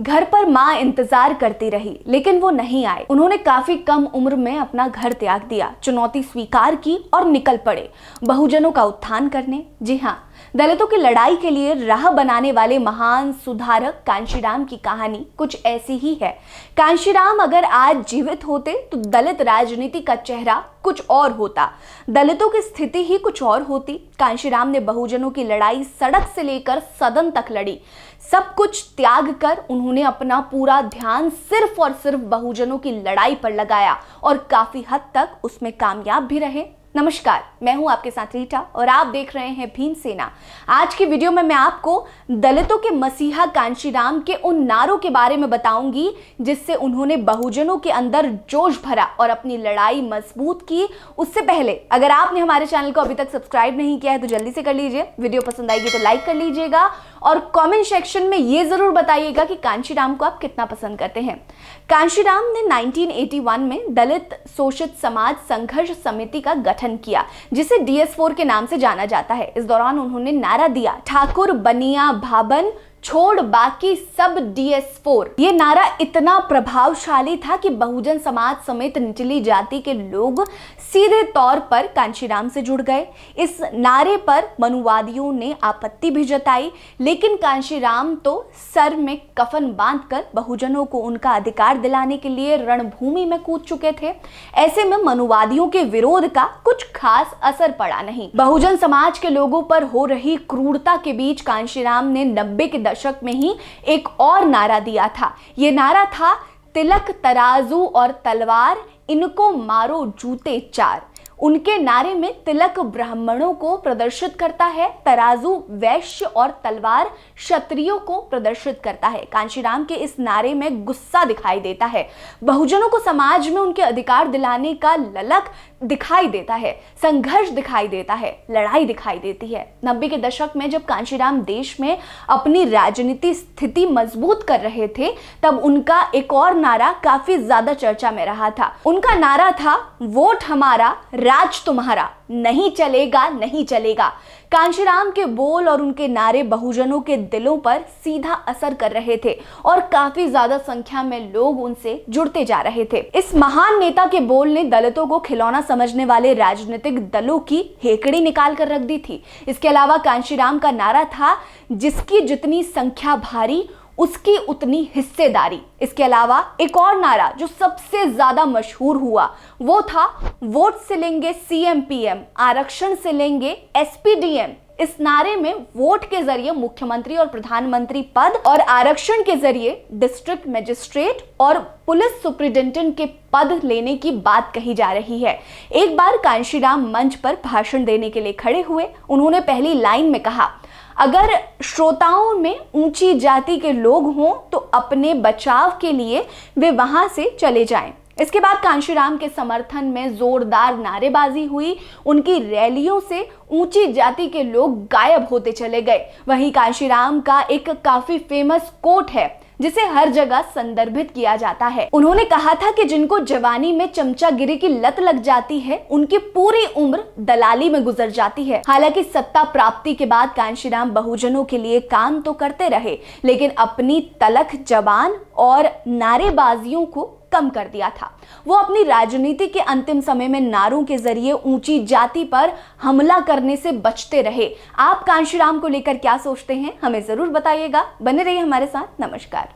घर पर माँ इंतजार करती रही, लेकिन वो नहीं आए। उन्होंने काफी कम उम्र में अपना घर त्याग दिया, चुनौती स्वीकार की और निकल पड़े बहुजनों का उत्थान करने। जी हाँ, दलितों की लड़ाई के लिए राह बनाने वाले महान सुधारक कांशीराम की कहानी कुछ ऐसी ही है। कांशीराम अगर आज जीवित होते तो दलित राजनीति का चेहरा कुछ और होता, दलितों की स्थिति ही कुछ और होती। कांशीराम ने बहुजनों की लड़ाई सड़क से लेकर सदन तक लड़ी। सब कुछ त्याग कर उन्होंने अपना पूरा ध्यान सिर्फ और सिर्फ बहुजनों की लड़ाई पर लगाया और काफी हद तक उसमें कामयाब भी रहे। नमस्कार, मैं हूं आपके साथ रीटा और आप देख रहे हैं भीमसेना। आज की वीडियो में मैं आपको दलितों के मसीहा कांशीराम के उन नारों के बारे में बताऊंगी जिससे उन्होंने बहुजनों के अंदर जोश भरा और अपनी लड़ाई मजबूत की। उससे पहले अगर आपने हमारे चैनल को अभी तक सब्सक्राइब नहीं किया है तो जल्दी से कर लीजिए। वीडियो पसंद आएगी तो लाइक कर लीजिएगा और कमेंट सेक्शन में ये जरूर बताइएगा कि कांशीराम को आप कितना पसंद करते हैं। कांशीराम ने 1981 में दलित शोषित समाज संघर्ष समिति का गठन किया, जिसे DS4 के नाम से जाना जाता है। इस दौरान उन्होंने नारा दिया, ठाकुर बनिया भाबन छोड़ बाकी सब DS4। ये नारा इतना प्रभावशाली था कि बहुजन समाज समेत निचली जाति के लोग सीधे तौर पर कांशीराम से जुड़ गए। इस नारे पर मनुवादियों ने आपत्ति भी जताई, लेकिन कांशीराम तो सर में कफन बांधकर बहुजनों को उनका अधिकार दिलाने के लिए रणभूमि में कूद चुके थे। ऐसे में मनुवादियों के विरोध का कुछ खास असर पड़ा नहीं। बहुजन समाज के लोगों पर हो रही क्रूरता के बीच कांशीराम ने 90 के दशक में ही एक और नारा दिया था। ये नारा था, तिलक तराजू और तलवार, इनको मारो जूते चार। उनके नारे में तिलक ब्राह्मणों को प्रदर्शित करता है, तराजू वैश्य और तलवार क्षत्रियों को प्रदर्शित करता है। कांशीराम के इस नारे में गुस्सा दिखाई देता है, बहुजनों को समाज में उनके अधिकार दिलाने का ललक दिखाई देता है, संघर्ष दिखाई देता है, लड़ाई दिखाई देती है। 90 के दशक में जब कांशीराम देश में अपनी राजनीति स्थिति मजबूत कर रहे थे, तब उनका एक और नारा काफी ज्यादा चर्चा में रहा था। उनका नारा था, वोट हमारा राज तुम्हारा, नहीं चलेगा नहीं चलेगा। कांशीराम के बोल और उनके नारे बहुजनों के दिलों पर सीधा असर कर रहे थे और काफी ज्यादा संख्या में लोग उनसे जुड़ते जा रहे थे। इस महान नेता के बोल ने दलितों को खिलौना समझने वाले राजनीतिक दलों की हेकड़ी निकाल कर रख दी थी। इसके अलावा कांशीराम का नारा था, जिसकी जितनी संख्या भारी उसकी उतनी हिस्सेदारी। इसके अलावा एक और नारा जो सबसे ज्यादा मशहूर हुआ वो था, वोट से लेंगे CM PM, आरक्षण से लेंगे SP DM। इस नारे में वोट के जरिए मुख्यमंत्री और प्रधानमंत्री पद और आरक्षण के जरिए डिस्ट्रिक्ट मजिस्ट्रेट और पुलिस सुप्रिंटेंडेंट के पद लेने की बात कही जा रही है। एक बार कांशीराम मंच पर भाषण देने के लिए खड़े हुए। उन्होंने पहली लाइन में कहा, अगर श्रोताओं में ऊंची जाति के लोग हों तो अपने बचाव के लिए वे वहां से चले जाएं। इसके बाद कांशीराम के समर्थन में जोरदार नारेबाजी हुई। उनकी रैलियों से ऊंची जाति के लोग गायब होते चले गए। वहीं कांशीराम का एक काफी फेमस कोट है जिसे हर जगह संदर्भित किया जाता है। उन्होंने कहा था कि जिनको जवानी में चमचागिरी की लत लग जाती है, उनकी पूरी उम्र दलाली में गुजर जाती है। हालांकि सत्ता प्राप्ति के बाद कांशीराम बहुजनों के लिए काम तो करते रहे, लेकिन अपनी तलख जबान और नारेबाजियों को कम कर दिया था। वो अपनी राजनीति के अंतिम समय में नारों के जरिए ऊंची जाति पर हमला करने से बचते रहे। आप कांशीराम को लेकर क्या सोचते हैं, हमें जरूर बताइएगा। बने रहिए हमारे साथ। नमस्कार।